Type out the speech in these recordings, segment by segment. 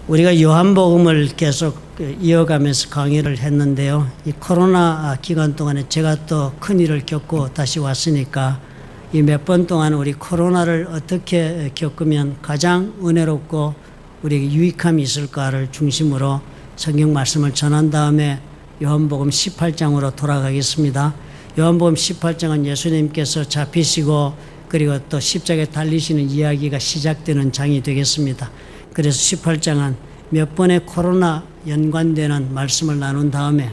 우리가 요한복음을 계속 이어가면서 강의를 했는데요. 이 코로나 기간 동안에 제가 또 큰일을 겪고 다시 왔으니까 이 몇 번 동안 우리 코로나를 어떻게 겪으면 가장 은혜롭고 우리에게 유익함이 있을까를 중심으로 성경 말씀을 전한 다음에 요한복음 18장으로 돌아가겠습니다. 요한복음 18장은 예수님께서 잡히시고 그리고 또 십자가에 달리시는 이야기가 시작되는 장이 되겠습니다. 그래서 18장은 몇 번의 코로나 연관되는 말씀을 나눈 다음에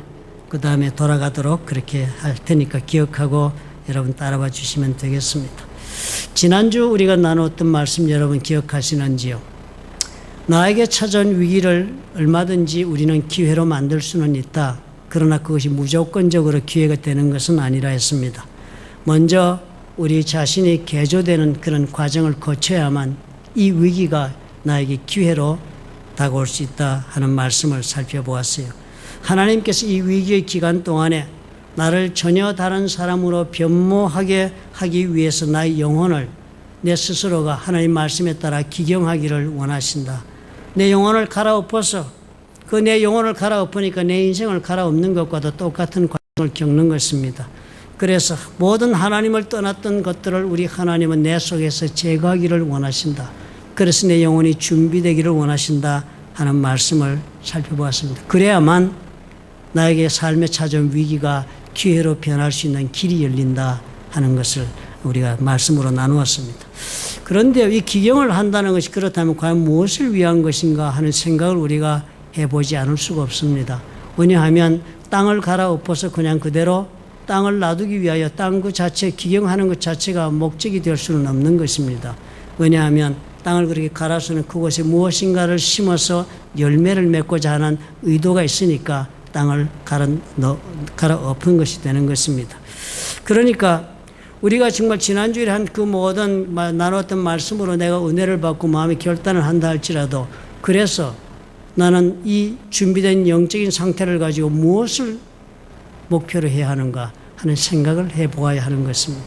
그 다음에 돌아가도록 그렇게 할 테니까 기억하고 여러분 따라와 주시면 되겠습니다. 지난주 우리가 나눴던 말씀 여러분 기억하시는지요? 나에게 찾아온 위기를 얼마든지 우리는 기회로 만들 수는 있다. 그러나 그것이 무조건적으로 기회가 되는 것은 아니라 했습니다. 먼저 우리 자신이 개조되는 그런 과정을 거쳐야만 이 위기가 나에게 기회로 다가올 수 있다 하는 말씀을 살펴보았어요. 하나님께서 이 위기의 기간 동안에 나를 전혀 다른 사람으로 변모하게 하기 위해서 나의 영혼을 내 스스로가 하나님 말씀에 따라 기경하기를 원하신다. 내 영혼을 갈아엎어서 그 내 영혼을 갈아엎으니까 내 인생을 갈아엎는 것과도 똑같은 과정을 겪는 것입니다. 그래서 모든 하나님을 떠났던 것들을 우리 하나님은 내 속에서 제거하기를 원하신다. 그래서 내 영혼이 준비되기를 원하신다 하는 말씀을 살펴보았습니다. 그래야만 나에게 삶에 찾아온 위기가 기회로 변할 수 있는 길이 열린다 하는 것을 우리가 말씀으로 나누었습니다. 그런데 이 기경을 한다는 것이 그렇다면 과연 무엇을 위한 것인가 하는 생각을 우리가 해보지 않을 수가 없습니다. 왜냐하면 땅을 갈아엎어서 그냥 그대로 땅을 놔두기 위하여 땅 그 자체 기경하는 것 자체가 목적이 될 수는 없는 것입니다. 왜냐하면 땅을 그렇게 갈아서는 그곳에 무엇인가를 심어서 열매를 맺고자 하는 의도가 있으니까 땅을 갈아엎은 것이 되는 것입니다. 그러니까 우리가 정말 지난주에 한 그 모든 나눴던 말씀으로 내가 은혜를 받고 마음의 결단을 한다 할지라도 그래서 나는 이 준비된 영적인 상태를 가지고 무엇을 목표로 해야 하는가 하는 생각을 해보아야 하는 것입니다.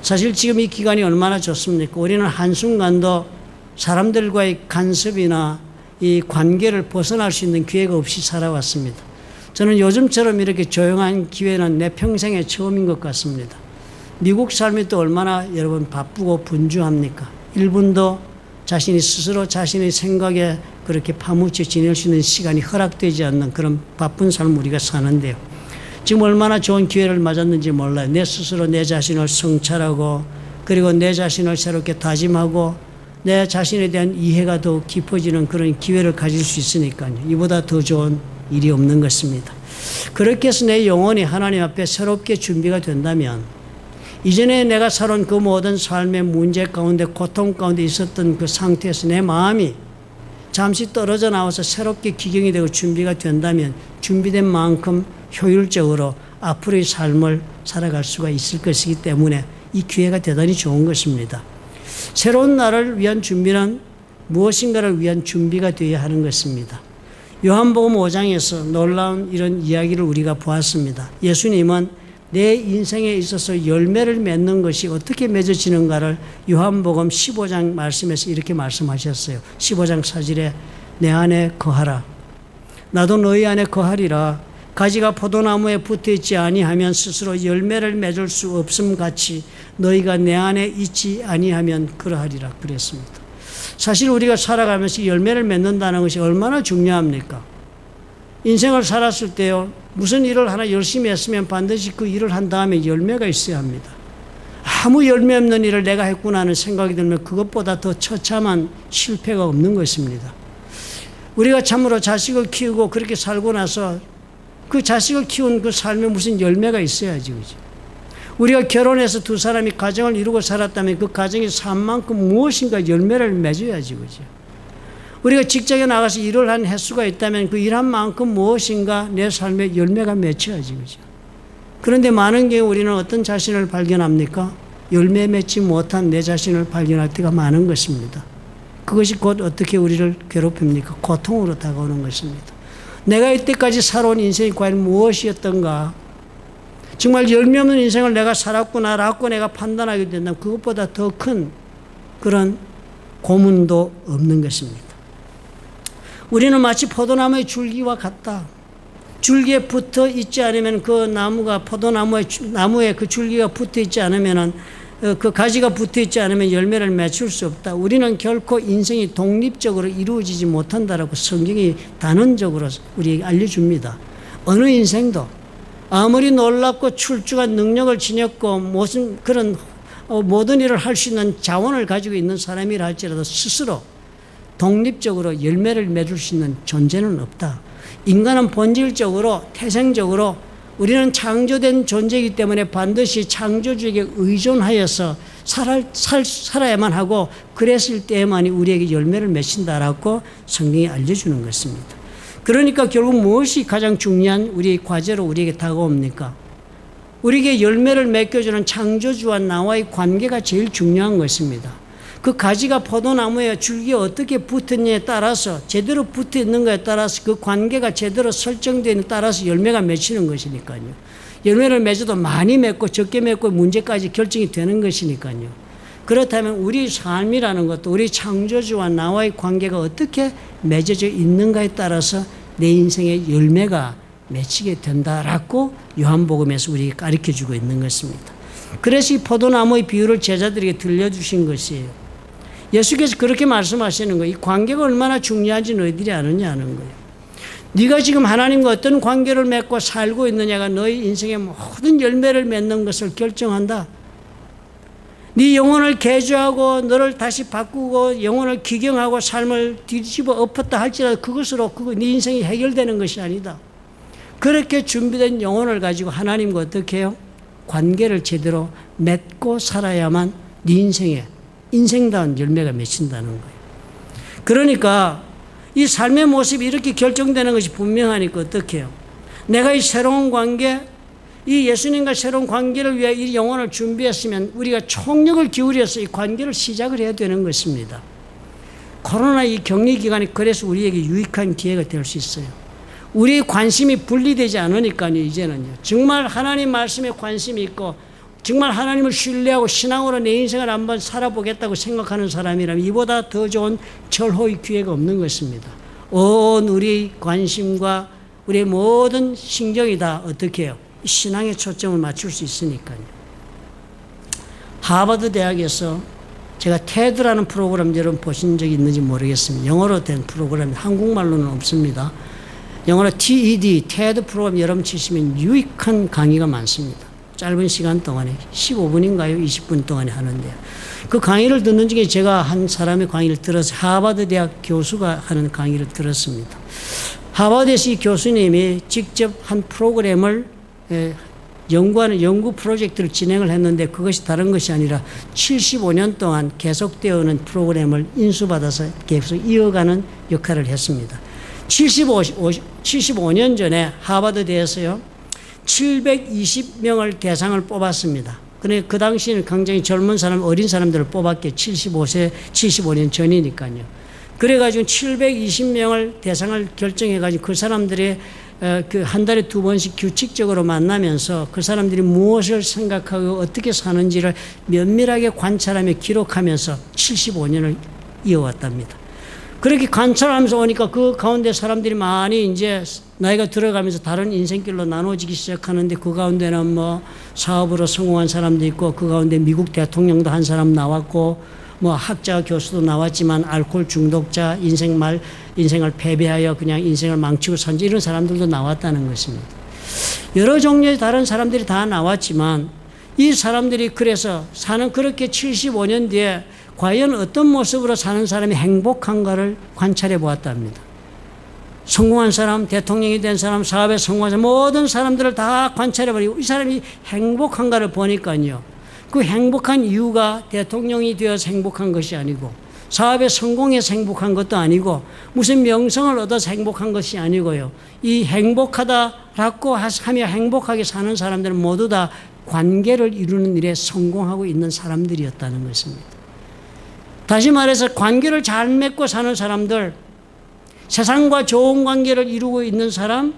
사실 지금 이 기간이 얼마나 좋습니까? 우리는 한순간도 사람들과의 간섭이나 이 관계를 벗어날 수 있는 기회가 없이 살아왔습니다. 저는 요즘처럼 이렇게 조용한 기회는 내 평생에 처음인 것 같습니다. 미국 삶이 또 얼마나 여러분 바쁘고 분주합니까? 1분도 자신이 스스로 자신의 생각에 그렇게 파묻혀 지낼 수 있는 시간이 허락되지 않는 그런 바쁜 삶을 우리가 사는데요. 지금 얼마나 좋은 기회를 맞았는지 몰라요. 내 스스로 내 자신을 성찰하고 그리고 내 자신을 새롭게 다짐하고 내 자신에 대한 이해가 더 깊어지는 그런 기회를 가질 수 있으니까요. 이보다 더 좋은 일이 없는 것입니다. 그렇게 해서 내 영혼이 하나님 앞에 새롭게 준비가 된다면 이전에 내가 살아온 그 모든 삶의 문제 가운데 고통 가운데 있었던 그 상태에서 내 마음이 잠시 떨어져 나와서 새롭게 기경이 되고 준비가 된다면 준비된 만큼 효율적으로 앞으로의 삶을 살아갈 수가 있을 것이기 때문에 이 기회가 대단히 좋은 것입니다. 새로운 날을 위한 준비는 무엇인가를 위한 준비가 되어야 하는 것입니다. 요한복음 5장에서 놀라운 이런 이야기를 우리가 보았습니다. 예수님은 내 인생에 있어서 열매를 맺는 것이 어떻게 맺어지는가를 요한복음 15장 말씀에서 이렇게 말씀하셨어요. 15장 4절에 내 안에 거하라. 나도 너희 안에 거하리라. 가지가 포도나무에 붙어있지 아니하면 스스로 열매를 맺을 수 없음 같이 너희가 내 안에 있지 아니하면 그러하리라 그랬습니다. 사실 우리가 살아가면서 열매를 맺는다는 것이 얼마나 중요합니까? 인생을 살았을 때요, 무슨 일을 하나 열심히 했으면 반드시 그 일을 한 다음에 열매가 있어야 합니다. 아무 열매 없는 일을 내가 했구나 하는 생각이 들면 그것보다 더 처참한 실패가 없는 것입니다. 우리가 참으로 자식을 키우고 그렇게 살고 나서 그 자식을 키운 그 삶에 무슨 열매가 있어야지, 그죠? 우리가 결혼해서 두 사람이 가정을 이루고 살았다면 그 가정이 산만큼 무엇인가 열매를 맺어야지, 그죠? 우리가 직장에 나가서 일을 한 횟수가 있다면 그 일한 만큼 무엇인가 내 삶에 열매가 맺혀야지, 그죠? 그런데 많은 경우 우리는 어떤 자신을 발견합니까? 열매 맺지 못한 내 자신을 발견할 때가 많은 것입니다. 그것이 곧 어떻게 우리를 괴롭힙니까? 고통으로 다가오는 것입니다. 내가 이때까지 살아온 인생이 과연 무엇이었던가? 정말 열매 없는 인생을 내가 살았구나라고 내가 판단하게 된다면 그것보다 더 큰 그런 고문도 없는 것입니다. 우리는 마치 포도나무의 줄기와 같다. 줄기에 붙어 있지 않으면 그 나무가 나무에 그 줄기가 붙어 있지 않으면은 그 가지가 붙어 있지 않으면 열매를 맺을 수 없다. 우리는 결코 인생이 독립적으로 이루어지지 못한다라고 성경이 단언적으로 우리에게 알려줍니다. 어느 인생도 아무리 놀랍고 출중한 능력을 지녔고 무슨 그런 모든 일을 할 수 있는 자원을 가지고 있는 사람이라 할지라도 스스로 독립적으로 열매를 맺을 수 있는 존재는 없다. 인간은 본질적으로 태생적으로 우리는 창조된 존재이기 때문에 반드시 창조주에게 의존하여서 살아야만 하고 그랬을 때에만이 우리에게 열매를 맺힌다라고 성경이 알려주는 것입니다. 그러니까 결국 무엇이 가장 중요한 우리의 과제로 우리에게 다가옵니까? 우리에게 열매를 맺겨주는 창조주와 나와의 관계가 제일 중요한 것입니다. 그 가지가 포도나무에 줄기에 어떻게 붙었냐에 따라서 제대로 붙어 있는 것에 따라서 그 관계가 제대로 설정되는 따라서 열매가 맺히는 것이니까요. 열매를 맺어도 많이 맺고 적게 맺고 문제까지 결정이 되는 것이니까요. 그렇다면 우리 삶이라는 것도 우리 창조주와 나와의 관계가 어떻게 맺어져 있는가에 따라서 내 인생의 열매가 맺히게 된다라고 요한복음에서 우리에게 가르쳐주고 있는 것입니다. 그래서 이 포도나무의 비유를 제자들에게 들려주신 것이에요. 예수께서 그렇게 말씀하시는 거예요. 이 관계가 얼마나 중요한지 너희들이 아느냐는 거예요. 네가 지금 하나님과 어떤 관계를 맺고 살고 있느냐가 너희 인생의 모든 열매를 맺는 것을 결정한다. 네 영혼을 개조하고 너를 다시 바꾸고 영혼을 기경하고 삶을 뒤집어 엎었다 할지라도 그것으로 네 인생이 해결되는 것이 아니다. 그렇게 준비된 영혼을 가지고 하나님과 어떻게 해요? 관계를 제대로 맺고 살아야만 네 인생에 인생다운 열매가 맺힌다는 거예요. 그러니까 이 삶의 모습이 이렇게 결정되는 것이 분명하니까 어떻게 해요? 내가 이 새로운 관계, 이 예수님과 새로운 관계를 위해 이 영혼을 준비했으면 우리가 총력을 기울여서 이 관계를 시작을 해야 되는 것입니다. 코로나 이 격리 기간이 그래서 우리에게 유익한 기회가 될 수 있어요. 우리의 관심이 분리되지 않으니까요, 이제는요. 정말 하나님 말씀에 관심이 있고 정말 하나님을 신뢰하고 신앙으로 내 인생을 한번 살아보겠다고 생각하는 사람이라면 이보다 더 좋은 절호의 기회가 없는 것입니다. 온 우리 관심과 우리의 모든 신경이 다 어떻게 해요? 신앙에 초점을 맞출 수 있으니까요. 하버드 대학에서 제가 테드라는 프로그램 여러분 보신 적이 있는지 모르겠습니다. 영어로 된 프로그램이 한국말로는 없습니다. 영어로 TED, 테드 프로그램 여러분 치시면 유익한 강의가 많습니다. 짧은 시간 동안에 15분인가요? 20분 동안에 하는데요. 그 강의를 듣는 중에 제가 한 사람의 강의를 들어서 하버드 대학 교수가 하는 강의를 들었습니다. 하버드에서 이 교수님이 직접 한 프로그램을 연구하는 연구 프로젝트를 진행을 했는데 그것이 다른 것이 아니라 75년 동안 계속되어 오는 프로그램을 인수받아서 계속 이어가는 역할을 했습니다. 75년 전에 하버드대에서요 720명을 대상을 뽑았습니다. 그런데 그 당시에는 굉장히 젊은 사람, 어린 사람들을 뽑았기에 75년 전이니까요. 그래가지고 720명을 대상을 결정해가지고 그 사람들의 그 한 달에 2번씩 규칙적으로 만나면서 그 사람들이 무엇을 생각하고 어떻게 사는지를 면밀하게 관찰하며 기록하면서 75년을 이어왔답니다. 그렇게 관찰하면서 오니까 그 가운데 사람들이 많이 이제 나이가 들어가면서 다른 인생길로 나눠지기 시작하는데 그 가운데는 뭐 사업으로 성공한 사람도 있고 그 가운데 미국 대통령도 한 사람 나왔고 뭐 학자 교수도 나왔지만 알코올 중독자 인생을 패배하여 그냥 인생을 망치고 산 이런 사람들도 나왔다는 것입니다. 여러 종류의 다른 사람들이 다 나왔지만 이 사람들이 그래서 사는 그렇게 75년 뒤에 과연 어떤 모습으로 사는 사람이 행복한가를 관찰해 보았답니다. 성공한 사람, 대통령이 된 사람, 사업에 성공한 사람, 모든 사람들을 다 관찰해 버리고 이 사람이 행복한가를 보니까요. 그 행복한 이유가 대통령이 되어서 행복한 것이 아니고 사업에 성공해서 행복한 것도 아니고 무슨 명성을 얻어서 행복한 것이 아니고요. 이 행복하다라고 하며 행복하게 사는 사람들은 모두 다 관계를 이루는 일에 성공하고 있는 사람들이었다는 것입니다. 다시 말해서 관계를 잘 맺고 사는 사람들, 세상과 좋은 관계를 이루고 있는 사람,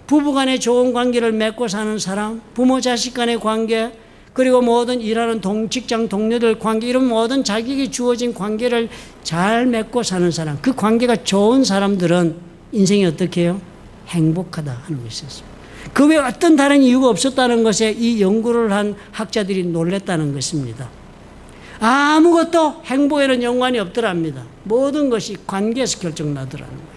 부부 간의 좋은 관계를 맺고 사는 사람, 부모 자식 간의 관계, 그리고 모든 일하는 직장 동료들 관계, 이런 모든 자기에게 주어진 관계를 잘 맺고 사는 사람, 그 관계가 좋은 사람들은 인생이 어떻게 해요? 행복하다 하는 것이었습니다. 그 외에 어떤 다른 이유가 없었다는 것에 이 연구를 한 학자들이 놀랬다는 것입니다. 아무것도 행복에는 연관이 없더랍니다. 모든 것이 관계에서 결정나더라는 거예요.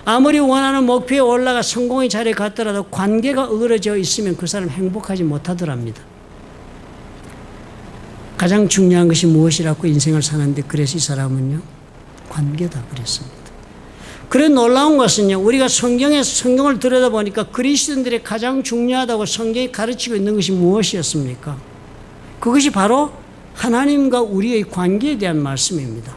아무리 원하는 목표에 올라가 성공의 자리에 갔더라도 관계가 어그러져 있으면 그 사람 행복하지 못하더랍니다. 가장 중요한 것이 무엇이라고 인생을 사는데, 그래서 이 사람은요, 관계다 그랬습니다. 그래 놀라운 것은요, 우리가 성경을 들여다보니까 그리스도인들이 가장 중요하다고 성경이 가르치고 있는 것이 무엇이었습니까? 그것이 바로 하나님과 우리의 관계에 대한 말씀입니다.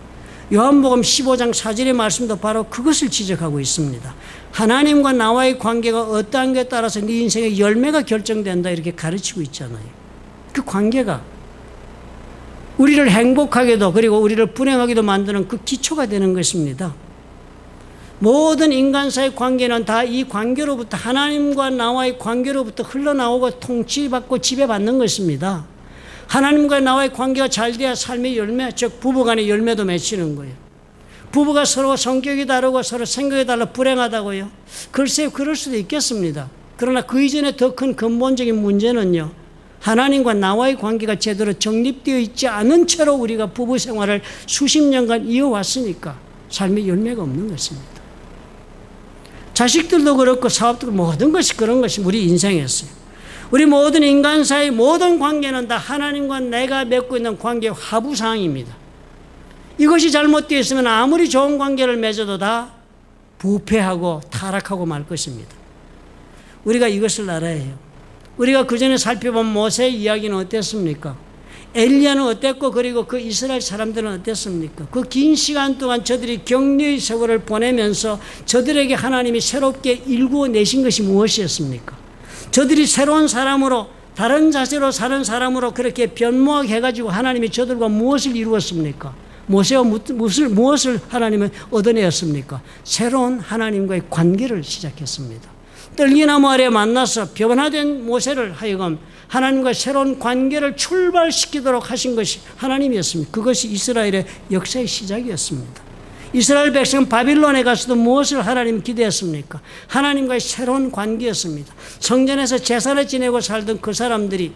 요한복음 15장 4절의 말씀도 바로 그것을 지적하고 있습니다. 하나님과 나와의 관계가 어떠한 것에 따라서 네 인생의 열매가 결정된다, 이렇게 가르치고 있잖아요. 그 관계가 우리를 행복하게도 그리고 우리를 불행하게도 만드는 그 기초가 되는 것입니다. 모든 인간사의 관계는 다 이 관계로부터, 하나님과 나와의 관계로부터 흘러나오고 통치받고 지배받는 것입니다. 하나님과 나와의 관계가 잘 돼야 삶의 열매, 즉 부부간의 열매도 맺히는 거예요. 부부가 서로 성격이 다르고 서로 생각이 달라 불행하다고요? 글쎄요, 그럴 수도 있겠습니다. 그러나 그 이전에 더 큰 근본적인 문제는요, 하나님과 나와의 관계가 제대로 정립되어 있지 않은 채로 우리가 부부 생활을 수십 년간 이어왔으니까 삶의 열매가 없는 것입니다. 자식들도 그렇고 사업도 모든 것이 그런 것이 우리 인생이었어요. 우리 모든 인간사의 모든 관계는 다 하나님과 내가 맺고 있는 관계의 하부상입니다. 이것이 잘못되어 있으면 아무리 좋은 관계를 맺어도 다 부패하고 타락하고 말 것입니다. 우리가 이것을 알아야 해요. 우리가 그전에 살펴본 모세의 이야기는 어땠습니까? 엘리야는 어땠고, 그리고 그 이스라엘 사람들은 어땠습니까? 그 긴 시간 동안 저들이 격려의 세월을 보내면서 저들에게 하나님이 새롭게 일구어 내신 것이 무엇이었습니까? 저들이 새로운 사람으로, 다른 자세로 사는 사람으로 그렇게 변모하게 해가지고 하나님이 저들과 무엇을 이루었습니까? 모세와 무엇을 하나님은 얻어내었습니까? 새로운 하나님과의 관계를 시작했습니다. 떨기나무 아래 만나서 변화된 모세를 하여금 하나님과 새로운 관계를 출발시키도록 하신 것이 하나님이었습니다. 그것이 이스라엘의 역사의 시작이었습니다. 이스라엘 백성은 바빌론에 가서도 무엇을 하나님 기대했습니까? 하나님과의 새로운 관계였습니다. 성전에서 제사를 지내고 살던 그 사람들이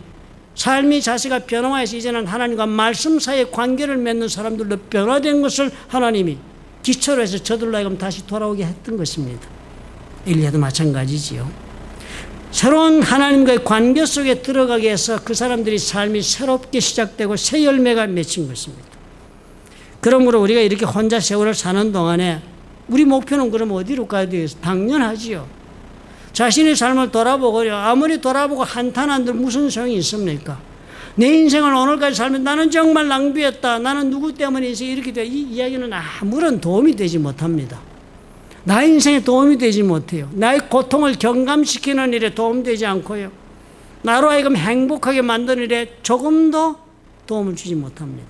삶의 자세가 변화해서 이제는 하나님과 말씀 사이의 관계를 맺는 사람들로 변화된 것을 하나님이 기초로 해서 저들로 하여금 다시 돌아오게 했던 것입니다. 엘리야도 마찬가지지요. 새로운 하나님과의 관계 속에 들어가게 해서 그 사람들이 삶이 새롭게 시작되고 새 열매가 맺힌 것입니다. 그러므로 우리가 이렇게 혼자 세월을 사는 동안에 우리 목표는 그럼 어디로 가야 돼요? 당연하지요. 자신의 삶을 돌아보고요. 아무리 돌아보고 한탄한들 무슨 소용이 있습니까? 내 인생을 오늘까지 살면 나는 정말 낭비했다. 나는 누구 때문에 인생이 이렇게 돼. 이 이야기는 아무런 도움이 되지 못합니다. 나의 인생에 도움이 되지 못해요. 나의 고통을 경감시키는 일에 도움되지 않고요. 나로 하여금 행복하게 만드는 일에 조금도 도움을 주지 못합니다.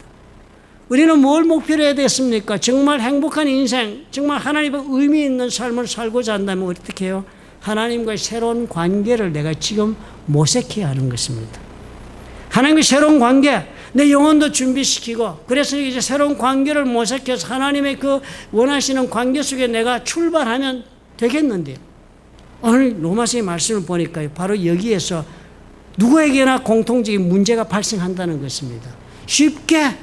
우리는 뭘 목표로 해야 되겠습니까? 정말 행복한 인생, 정말 하나님의 의미 있는 삶을 살고자 한다면 어떻게 해요? 하나님과의 새로운 관계를 내가 지금 모색해야 하는 것입니다. 하나님과의 새로운 관계, 내 영혼도 준비시키고, 그래서 이제 새로운 관계를 모색해서 하나님의 그 원하시는 관계 속에 내가 출발하면 되겠는데요. 오늘 로마서의 말씀을 보니까 바로 여기에서 누구에게나 공통적인 문제가 발생한다는 것입니다. 쉽게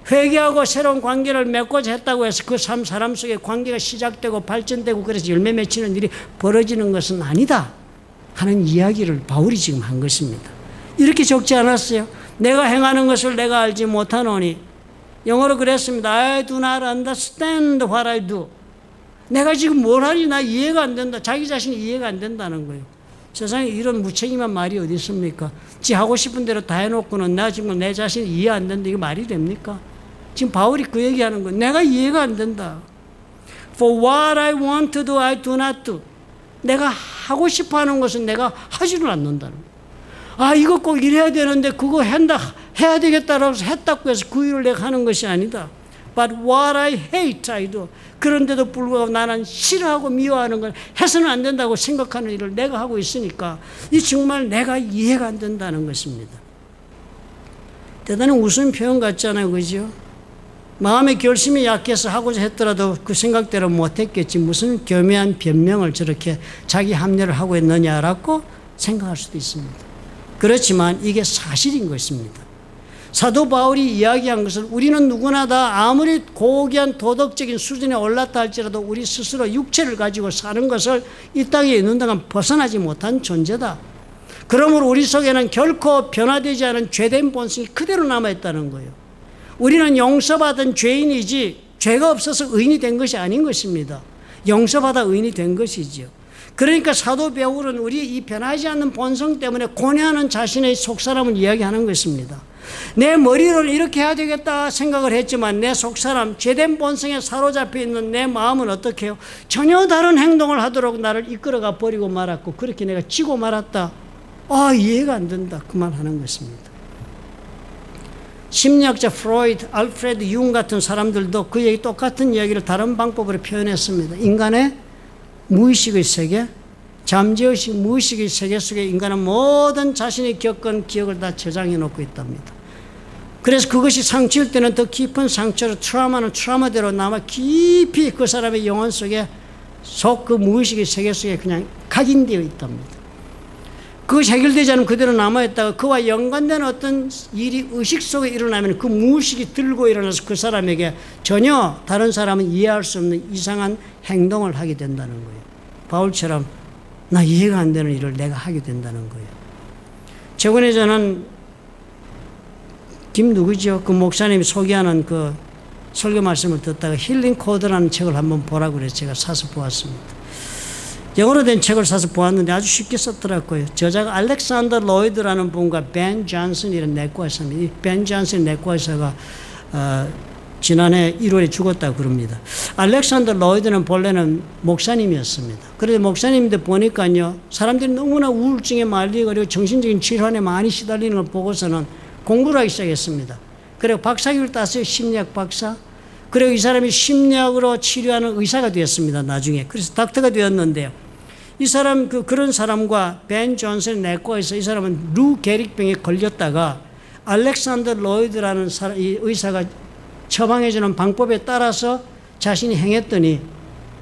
회개하고 새로운 관계를 맺고자 했다고 해서 그 사람 속에 관계가 시작되고 발전되고 그래서 열매 맺히는 일이 벌어지는 것은 아니다 하는 이야기를 바울이 지금 한 것입니다. 이렇게 적지 않았어요? 내가 행하는 것을 내가 알지 못하노니, 영어로 그랬습니다. I do not understand what I do. 내가 지금 뭘 하니 나 이해가 안 된다. 자기 자신이 이해가 안 된다는 거예요. 세상에 이런 무책임한 말이 어디 있습니까? 지 하고 싶은 대로 다 해놓고는 나 지금 내 자신이 이해 안 된다. 이거 말이 됩니까? 지금 바울이 그 얘기하는 거예요. 내가 이해가 안 된다. For what I want to do, I do not do. 내가 하고 싶어 하는 것은 내가 하지를 않는다는 거예요. 아, 이거 꼭 이래야 되는데 그거 해야 되겠다라고 해서 했다고 해서 그 일을 내가 하는 것이 아니다. But what I hate, I do. 그런데도 불구하고 나는 싫어하고 미워하는 걸 해서는 안 된다고 생각하는 일을 내가 하고 있으니까 이 정말 내가 이해가 안 된다는 것입니다. 대단히 우스운 표현 같잖아요. 그죠? 마음의 결심이 약해서 하고자 했더라도 그 생각대로 못했겠지. 무슨 교묘한 변명을 저렇게 자기 합리를 하고 있느냐라고 생각할 수도 있습니다. 그렇지만 이게 사실인 것입니다. 사도 바울이 이야기한 것은 우리는 누구나 다 아무리 고귀한 도덕적인 수준에 올랐다 할지라도 우리 스스로 육체를 가지고 사는 것을 이 땅에 있는 동안 벗어나지 못한 존재다. 그러므로 우리 속에는 결코 변화되지 않은 죄된 본성이 그대로 남아있다는 거예요. 우리는 용서받은 죄인이지 죄가 없어서 의인이 된 것이 아닌 것입니다. 용서받아 의인이 된 것이지요. 그러니까 사도 바울은 우리 이 변하지 않는 본성 때문에 고뇌하는 자신의 속사람을 이야기하는 것입니다. 내 머리로는 이렇게 해야 되겠다 생각을 했지만 내 속사람, 죄된 본성에 사로잡혀 있는 내 마음은 어떻게 해요? 전혀 다른 행동을 하도록 나를 이끌어가 버리고 말았고 그렇게 내가 지고 말았다. 이해가 안 된다. 그만하는 것입니다. 심리학자 프로이드, 알프레드 융 같은 사람들도 그 얘기 똑같은 이야기를 다른 방법으로 표현했습니다. 인간의 무의식의 세계, 잠재의식, 무의식의 세계 속에 인간은 모든 자신이 겪은 기억을 다 저장해 놓고 있답니다. 그래서 그것이 상처일 때는 더 깊은 상처로 트라우마는 트라우마대로 남아 깊이 그 사람의 영혼 속에 그 무의식의 세계 속에 그냥 각인되어 있답니다. 그것이 해결되지 않으면 그대로 남아있다가 그와 연관된 어떤 일이 의식 속에 일어나면 그 무의식이 들고 일어나서 그 사람에게 전혀 다른 사람은 이해할 수 없는 이상한 행동을 하게 된다는 거예요. 바울처럼 나 이해가 안 되는 일을 내가 하게 된다는 거예요. 최근에 저는 누구죠? 그 목사님이 소개하는 그 설교 말씀을 듣다가 힐링 코드라는 책을 한번 보라고 그래서 제가 사서 보았습니다. 영어로 된 책을 사서 보았는데 아주 쉽게 썼더라고요. 저자가 알렉산더 로이드라는 분과 벤 존슨이라는 내과 의사입니다. 이 벤 존슨 내과 의사가 지난해 1월에 죽었다고 그럽니다. 알렉산더 로이드는 본래는 목사님이었습니다. 그런데 목사님인데 보니까요, 사람들이 너무나 우울증에 말리고 그리고 정신적인 질환에 많이 시달리는 걸 보고서는 공부를 하기 시작했습니다. 그리고 박사학위를 땄어요. 심리학 박사. 그리고 이 사람이 심리학으로 치료하는 의사가 되었습니다. 나중에. 그래서 닥터가 되었는데요. 이 사람, 그런 사람과 벤 존슨 내과에서 이 사람은 루 게릭병에 걸렸다가 알렉산더 로이드라는 이 의사가 처방해주는 방법에 따라서 자신이 행했더니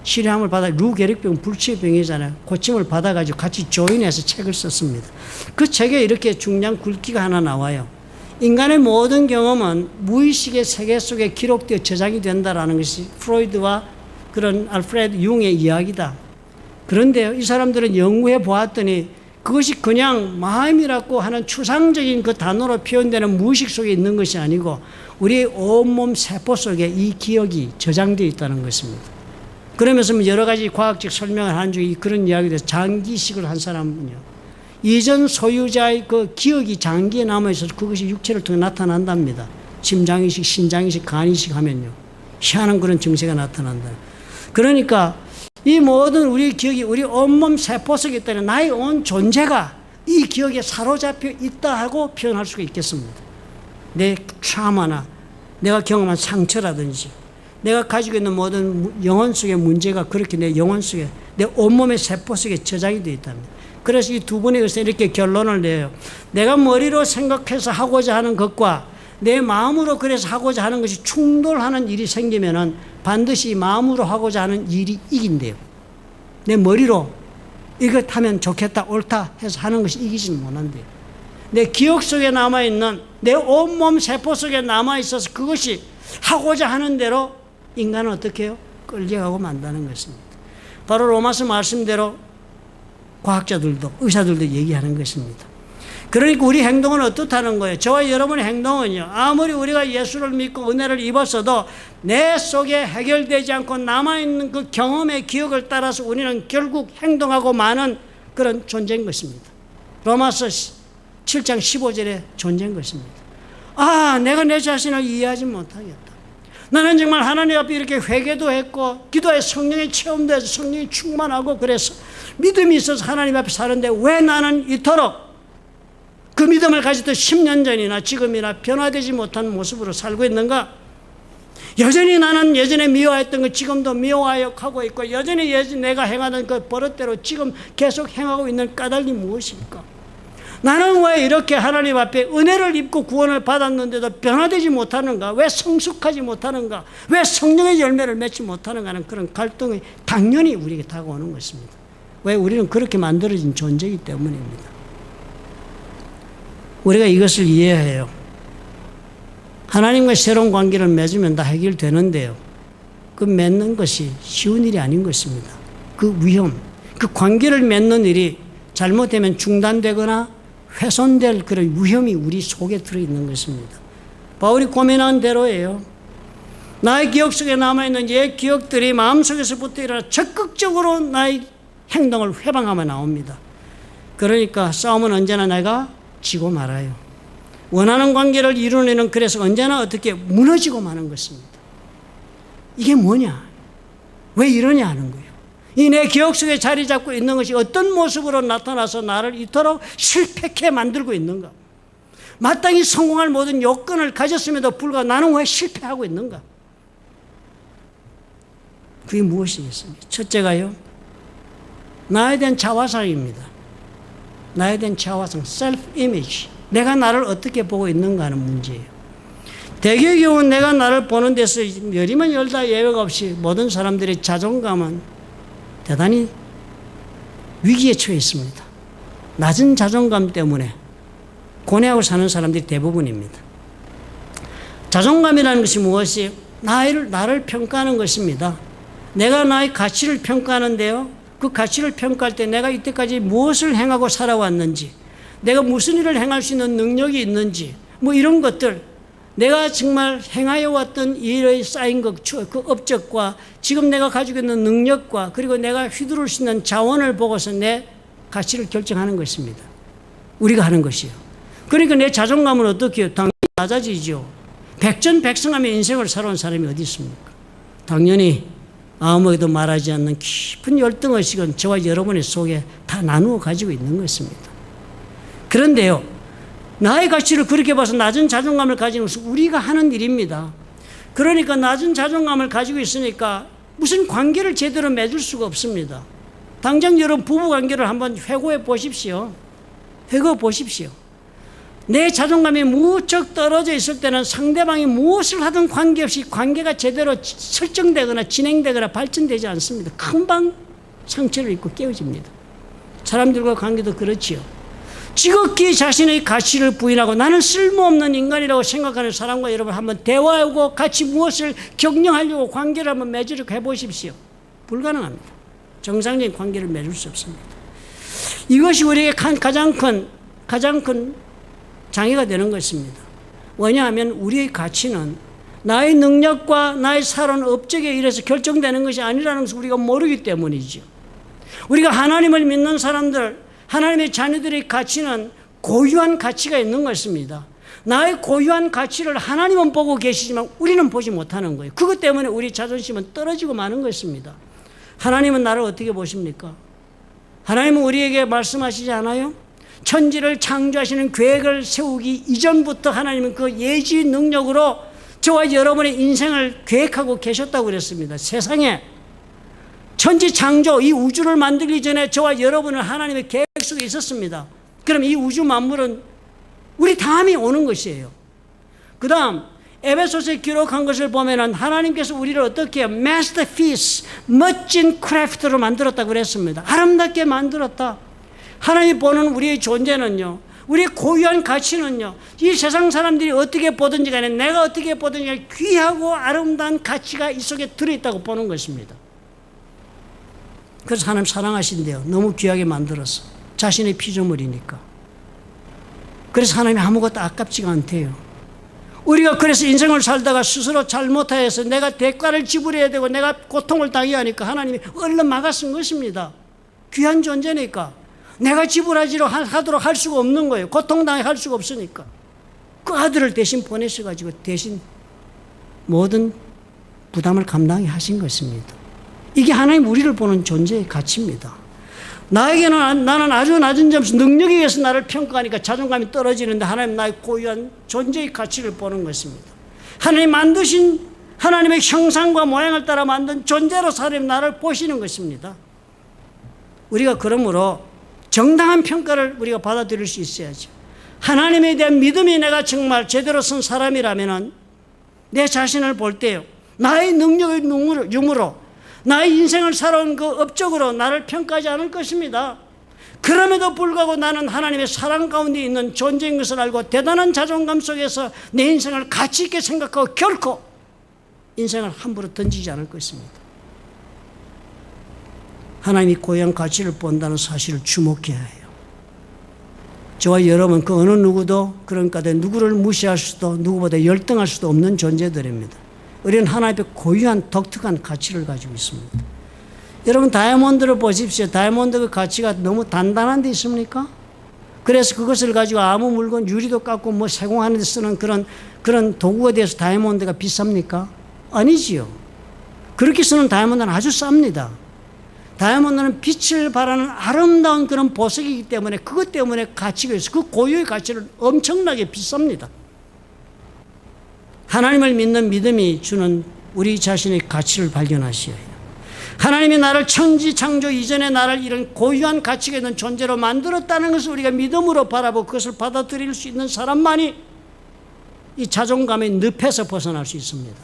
치료함을 받아, 루 게릭병 불치병이잖아요. 고침을 받아가지고 같이 조인해서 책을 썼습니다. 그 책에 이렇게 중요한 글귀가 하나 나와요. 인간의 모든 경험은 무의식의 세계 속에 기록되어 저장이 된다라는 것이 프로이드와 그런 알프레드 융의 이야기다. 그런데요, 이 사람들은 연구해 보았더니 그것이 그냥 마음이라고 하는 추상적인 그 단어로 표현되는 무의식 속에 있는 것이 아니고 우리 온몸 세포 속에 이 기억이 저장되어 있다는 것입니다. 그러면서 여러 가지 과학적 설명을 한 중에 그런 이야기도 장기식을 한 사람은요, 이전 소유자의 그 기억이 장기에 남아있어서 그것이 육체를 통해 나타난답니다. 심장이식, 신장이식, 간이식 하면요. 희한한 그런 증세가 나타난다. 그러니까 이 모든 우리 기억이 우리 온몸 세포 속에 있다는 나의 온 존재가 이 기억에 사로잡혀 있다 하고 표현할 수가 있겠습니다. 내 트라우마나 내가 경험한 상처라든지 내가 가지고 있는 모든 영혼 속의 문제가 그렇게 내 영혼 속에 내 온몸의 세포 속에 저장이 되어 있답니다. 그래서 이 두 분에 의해서 이렇게 결론을 내요. 내가 머리로 생각해서 하고자 하는 것과 내 마음으로 그래서 하고자 하는 것이 충돌하는 일이 생기면은 반드시 마음으로 하고자 하는 일이 이긴대요. 내 머리로 이것 하면 좋겠다, 옳다 해서 하는 것이 이기지는 못한대요. 내 기억 속에 남아있는 내 온몸 세포 속에 남아있어서 그것이 하고자 하는 대로 인간은 어떻게 해요? 끌려가고 만다는 것입니다. 바로 로마서 말씀대로 과학자들도 의사들도 얘기하는 것입니다. 그러니까 우리 행동은 어떻다는 거예요? 저와 여러분의 행동은요, 아무리 우리가 예수를 믿고 은혜를 입었어도 내 속에 해결되지 않고 남아있는 그 경험의 기억을 따라서 우리는 결국 행동하고 마는 그런 존재인 것입니다. 로마서 7장 15절의 존재인 것입니다. 내가 내 자신을 이해하지 못하겠다. 나는 정말 하나님 앞에 이렇게 회개도 했고 기도에 성령의 체험도 해서 성령이 충만하고 그래서 믿음이 있어서 하나님 앞에 사는데 왜 나는 이토록 그 믿음을 가지던 10년 전이나 지금이나 변화되지 못한 모습으로 살고 있는가? 여전히 나는 예전에 미워했던 거 지금도 미워하고 있고 여전히 내가 행하던 그 버릇대로 지금 계속 행하고 있는 까닭이 무엇일까? 나는 왜 이렇게 하나님 앞에 은혜를 입고 구원을 받았는데도 변화되지 못하는가? 왜 성숙하지 못하는가? 왜 성령의 열매를 맺지 못하는가 하는 그런 갈등이 당연히 우리에게 다가오는 것입니다. 왜? 우리는 그렇게 만들어진 존재이기 때문입니다. 우리가 이것을 이해해요. 하나님과 새로운 관계를 맺으면 다 해결되는데요. 그 맺는 것이 쉬운 일이 아닌 것입니다. 그 위험, 그 관계를 맺는 일이 잘못되면 중단되거나 훼손될 그런 위험이 우리 속에 들어있는 것입니다. 바울이 고민한 대로예요. 나의 기억 속에 남아있는 옛 기억들이 마음속에서부터 일어나 적극적으로 나의 행동을 회방하며 나옵니다. 그러니까 싸움은 언제나 내가 지고 말아요. 원하는 관계를 이루는 그래서 언제나 어떻게 무너지고 마는 것입니다. 이게 뭐냐? 왜 이러냐 하는 거예요. 이 내 기억 속에 자리 잡고 있는 것이 어떤 모습으로 나타나서 나를 이토록 실패케 만들고 있는가? 마땅히 성공할 모든 요건을 가졌음에도 불구하고 나는 왜 실패하고 있는가? 그게 무엇이겠습니까? 첫째가요, 나에 대한 자화상입니다. 나에 대한 자화상, self image. 내가 나를 어떻게 보고 있는가 하는 문제예요. 대개의 경우는 내가 나를 보는 데서 열이면 열다 예외가 없이 모든 사람들의 자존감은 대단히 위기에 처해 있습니다. 낮은 자존감 때문에 고뇌하고 사는 사람들이 대부분입니다. 자존감이라는 것이 무엇이? 나를 평가하는 것입니다. 내가 나의 가치를 평가하는데요. 그 가치를 평가할 때 내가 이때까지 무엇을 행하고 살아왔는지, 내가 무슨 일을 행할 수 있는 능력이 있는지, 뭐 이런 것들, 내가 정말 행하여 왔던 일에 쌓인 그 업적과 지금 내가 가지고 있는 능력과 그리고 내가 휘두를 수 있는 자원을 보고서 내 가치를 결정하는 것입니다. 우리가 하는 것이요. 그러니까 내 자존감은 어떻게 해요? 당연히 낮아지죠. 백전백승하며 인생을 살아온 사람이 어디 있습니까? 당연히 아무에게도 말하지 않는 깊은 열등의식은 저와 여러분의 속에 다 나누어 가지고 있는 것입니다. 그런데요, 나의 가치를 그렇게 봐서 낮은 자존감을 가지는 것은 우리가 하는 일입니다. 그러니까 낮은 자존감을 가지고 있으니까 무슨 관계를 제대로 맺을 수가 없습니다. 당장 여러분 부부관계를 한번 회고해 보십시오. 회고해 보십시오. 내 자존감이 무척 떨어져 있을 때는 상대방이 무엇을 하든 관계없이 관계가 제대로 설정되거나 진행되거나 발전되지 않습니다. 금방 상처를 입고 깨어집니다. 사람들과 관계도 그렇지요. 지극히 자신의 가치를 부인하고 나는 쓸모없는 인간이라고 생각하는 사람과 여러분 한번 대화하고 같이 무엇을 격려하려고 관계를 한번 맺으려고 해보십시오. 불가능합니다. 정상적인 관계를 맺을 수 없습니다. 이것이 우리에게 가장 큰 장애가 되는 것입니다. 왜냐하면 우리의 가치는 나의 능력과 나의 살아온 업적에 의해서 결정되는 것이 아니라는 것을 우리가 모르기 때문이죠. 우리가 하나님을 믿는 사람들, 하나님의 자녀들의 가치는 고유한 가치가 있는 것입니다. 나의 고유한 가치를 하나님은 보고 계시지만 우리는 보지 못하는 거예요. 그것 때문에 우리 자존심은 떨어지고 마는 것입니다. 하나님은 나를 어떻게 보십니까? 하나님은 우리에게 말씀하시지 않아요? 천지를 창조하시는 계획을 세우기 이전부터 하나님은 그 예지 능력으로 저와 여러분의 인생을 계획하고 계셨다고 그랬습니다. 세상에 천지 창조, 이 우주를 만들기 전에 저와 여러분은 하나님의 계획 속에 있었습니다. 그럼 이 우주 만물은 우리 다음이 오는 것이에요. 그 다음 에베소서에 기록한 것을 보면은 하나님께서 우리를 어떻게 해요? 마스터피스, 멋진 크래프트로 만들었다고 그랬습니다. 아름답게 만들었다. 하나님 보는 우리의 존재는요, 우리의 고유한 가치는요, 이 세상 사람들이 어떻게 보든지 간에 내가 어떻게 보든지 간에 귀하고 아름다운 가치가 이 속에 들어있다고 보는 것입니다. 그래서 하나님 사랑하신대요. 너무 귀하게 만들었어. 자신의 피조물이니까. 그래서 하나님이 아무것도 아깝지가 않대요. 우리가 그래서 인생을 살다가 스스로 잘못하여서 내가 대가를 지불해야 되고 내가 고통을 당해야 하니까 하나님이 얼른 막아 쓴 것입니다. 귀한 존재니까. 내가 지불하도록 할 수가 없는 거예요. 고통당하게 할 수가 없으니까. 그 아들을 대신 보내셔가지고 대신 모든 부담을 감당하게 하신 것입니다. 이게 하나님 우리를 보는 존재의 가치입니다. 나에게는 나는 아주 낮은 점수, 능력에 의해서 나를 평가하니까 자존감이 떨어지는데 하나님 나의 고유한 존재의 가치를 보는 것입니다. 하나님 만드신 하나님의 형상과 모양을 따라 만든 존재로서 하나님 나를 보시는 것입니다. 우리가 그러므로 정당한 평가를 우리가 받아들일 수 있어야죠. 하나님에 대한 믿음이 내가 정말 제대로 쓴 사람이라면 내 자신을 볼 때요, 나의 능력의 유무로 나의 인생을 살아온 그 업적으로 나를 평가하지 않을 것입니다. 그럼에도 불구하고 나는 하나님의 사랑 가운데 있는 존재인 것을 알고 대단한 자존감 속에서 내 인생을 가치 있게 생각하고 결코 인생을 함부로 던지지 않을 것입니다. 하나님이 고유한 가치를 본다는 사실을 주목해야 해요. 저와 여러분 그 어느 누구도 그러니까 누구를 무시할 수도 누구보다 열등할 수도 없는 존재들입니다. 우리는 하나님의 고유한 독특한 가치를 가지고 있습니다. 여러분 다이아몬드를 보십시오. 다이아몬드의 가치가 너무 단단한 데 있습니까? 그래서 그것을 가지고 아무 물건 유리도 깎고 뭐 세공하는 데 쓰는 그런 도구에 대해서 다이아몬드가 비쌉니까? 아니지요. 그렇게 쓰는 다이아몬드는 아주 쌉니다. 다이아몬드는 빛을 발하는 아름다운 그런 보석이기 때문에 그것 때문에 가치가 있어요. 그 고유의 가치를 엄청나게 비쌉니다. 하나님을 믿는 믿음이 주는 우리 자신의 가치를 발견하셔야 해요. 하나님이 나를 천지 창조 이전에 나를 이런 고유한 가치가 있는 존재로 만들었다는 것을 우리가 믿음으로 바라보고 그것을 받아들일 수 있는 사람만이 이 자존감의 늪에서 벗어날 수 있습니다.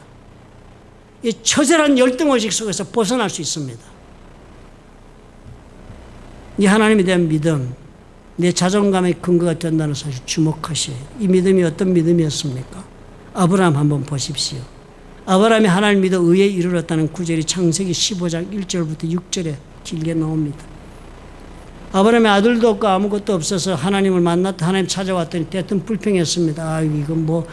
이 처절한 열등의식 속에서 벗어날 수 있습니다. 이 하나님에 대한 믿음, 내 자존감의 근거가 된다는 사실 주목하셔야 해요. 이 믿음이 어떤 믿음이었습니까? 아브라함 한번 보십시오. 아브라함이 하나님 믿어 의에 이르렀다는 구절이 창세기 15장 1절부터 6절에 길게 나옵니다. 아브라함이 아들도 없고 아무것도 없어서 하나님을 만났다. 하나님 찾아왔더니 대뜸 불평했습니다. 아, 이건 뭐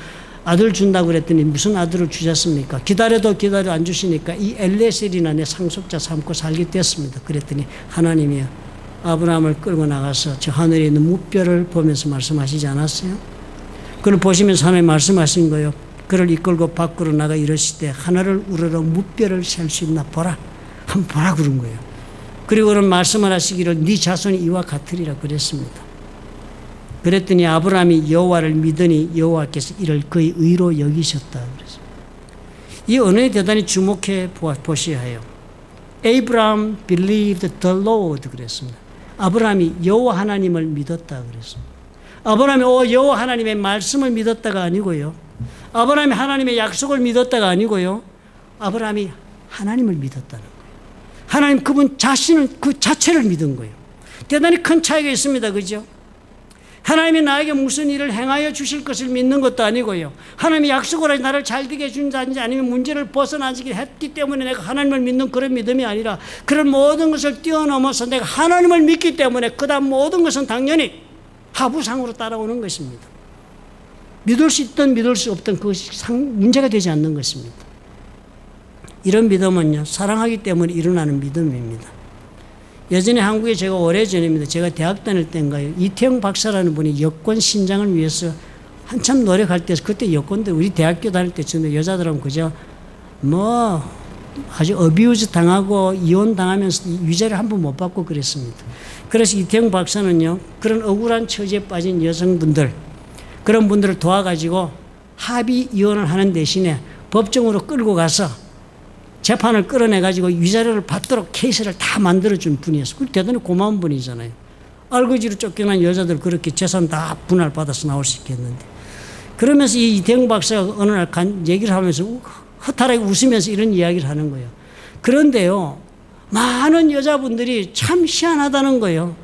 아들 준다고 그랬더니 무슨 아들을 주셨습니까? 기다려도 기다려 안 주시니까 이 엘레셀이나 내 상속자 삼고 살게 됐습니다. 그랬더니 하나님이 아브라함을 끌고 나가서 저 하늘에 있는 무뼈를 보면서 말씀하시지 않았어요? 그걸 보시면서 하나님 말씀하신 거예요. 그를 이끌고 밖으로 나가 이르시되 하늘을 우러러 무뼈를 셀 수 있나 보라. 한번 보라 그런 거예요. 그리고 그런 말씀을 하시기를 네 자손이 이와 같으리라 그랬습니다. 그랬더니 아브라함이 여호와를 믿으니 여호와께서 이를 그의 의로 여기셨다 그랬습니다. 이 언어에 대단히 주목해 보셔야 해요. Abraham believed the Lord 그랬습니다. 아브라함이 여호와 하나님을 믿었다 그랬습니다. 아브라함이 여호와 하나님의 말씀을 믿었다가 아니고요. 아브라함이 하나님의 약속을 믿었다가 아니고요. 아브라함이 하나님을 믿었다는 거예요. 하나님 그분 자신을 그 자체를 믿은 거예요. 대단히 큰 차이가 있습니다. 그죠? 하나님이 나에게 무슨 일을 행하여 주실 것을 믿는 것도 아니고요. 하나님이 약속을 하지 나를 잘되게 해준다든지 아니면 문제를 벗어나게 했기 때문에 내가 하나님을 믿는 그런 믿음이 아니라 그런 모든 것을 뛰어넘어서 내가 하나님을 믿기 때문에 그 다음 모든 것은 당연히 하부상으로 따라오는 것입니다. 믿을 수 있든 믿을 수 없든 그것이 문제가 되지 않는 것입니다. 이런 믿음은요, 사랑하기 때문에 일어나는 믿음입니다. 예전에 한국에 제가 오래전입니다. 제가 대학 다닐 때인가요. 이태영 박사라는 분이 여권 신장을 위해서 한참 노력할 때 그때 여권들 우리 대학교 다닐 때 저는 여자들은 그저 뭐 아주 어비우즈 당하고 이혼 당하면서 위자료 한 번 못 받고 그랬습니다. 그래서 이태영 박사는요, 그런 억울한 처지에 빠진 여성분들 그런 분들을 도와가지고 합의 이혼을 하는 대신에 법정으로 끌고 가서 재판을 끌어내가지고 위자료를 받도록 케이스를 다 만들어준 분이었어요. 대단히 고마운 분이잖아요. 알거지로 쫓겨난 여자들 그렇게 재산 다 분할받아서 나올 수 있겠는데. 그러면서 이 이태영 박사가 어느 날 얘기를 하면서 허탈하게 웃으면서 이런 이야기를 하는 거예요. 그런데요, 많은 여자분들이 참 희한하다는 거예요.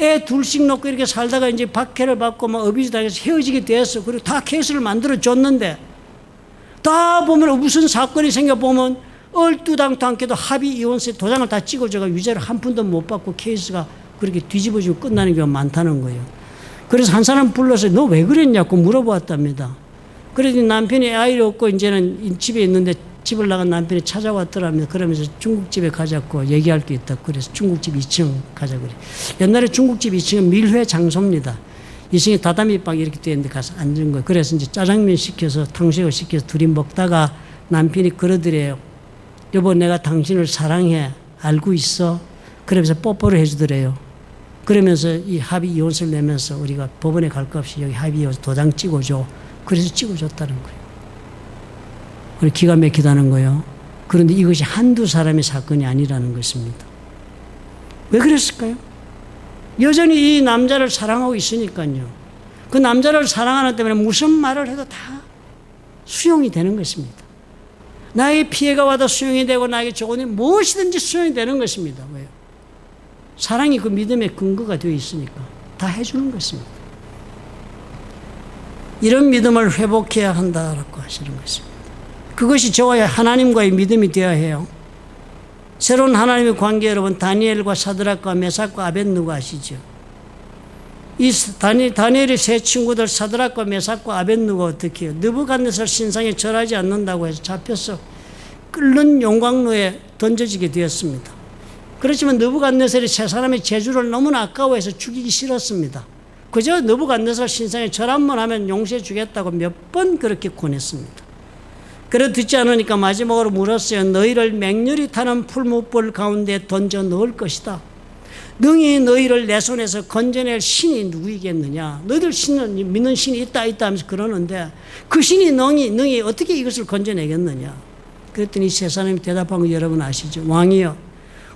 애 둘씩 놓고 이렇게 살다가 이제 박해를 받고 막 어비즈 당해서 헤어지게 됐어. 그리고 다 케이스를 만들어줬는데 다 보면 무슨 사건이 생겨보면 얼뚜당도 않게도 합의 이혼세 도장을 다 찍어줘가 위자료 한 푼도 못 받고 케이스가 그렇게 뒤집어지고 끝나는 경우가 많다는 거예요. 그래서 한 사람 불러서 너 왜 그랬냐고 물어보았답니다. 그래서 남편이 아이를 얻고 이제는 집에 있는데 집을 나간 남편이 찾아왔더랍니다. 그러면서 중국집에 가자고 얘기할 게 있다. 그래서 중국집 2층 가자 그래. 옛날에 중국집 2층은 밀회 장소입니다. 2층에 다다미방 이렇게 되어 있는데 가서 앉은 거예요. 그래서 이제 짜장면 시켜서 탕수육을 시켜서 둘이 먹다가 남편이 그러더래요. 여보 내가 당신을 사랑해. 알고 있어? 그러면서 뽀뽀를 해주더래요. 그러면서 이 합의 이혼서를 내면서 우리가 법원에 갈 것 없이 여기 합의 이혼서 도장 찍어줘. 그래서 찍어줬다는 거예요. 기가 막히다는 거예요. 그런데 이것이 한두 사람의 사건이 아니라는 것입니다. 왜 그랬을까요? 여전히 이 남자를 사랑하고 있으니까요. 그 남자를 사랑하는 때문에 무슨 말을 해도 다 수용이 되는 것입니다. 나에게 피해가 와도 수용이 되고 나에게 좋은 일 무엇이든지 수용이 되는 것입니다. 왜요? 사랑이 그 믿음의 근거가 되어 있으니까 다 해주는 것입니다. 이런 믿음을 회복해야 한다라고 하시는 것입니다. 그것이 저와 하나님과의 믿음이 되어야 해요. 새로운 하나님의 관계 여러분 다니엘과 사드락과 메삭과 아벳느고 아시죠? 이 다니엘의 세 친구들 사드락과 메삭과 아벳느고 어떻게 해요? 느부갓네살 신상에 절하지 않는다고 해서 잡혀서 끓는 용광로에 던져지게 되었습니다. 그렇지만 느부갓네살이 세 사람의 재주를 너무나 아까워해서 죽이기 싫었습니다. 그저 느부갓네살 신상에 절 한번 하면 용서해 주겠다고 몇 번 그렇게 권했습니다. 그래 듣지 않으니까 마지막으로 물었어요. 너희를 맹렬히 타는 풀무불 가운데 던져 넣을 것이다. 능히 너희를 내 손에서 건져낼 신이 누구이겠느냐. 너희들 신은 믿는 신이 있다 하면서 그러는데 그 신이 능히 어떻게 이것을 건져내겠느냐. 그랬더니 세 사람이 대답한 거 여러분 아시죠? 왕이여,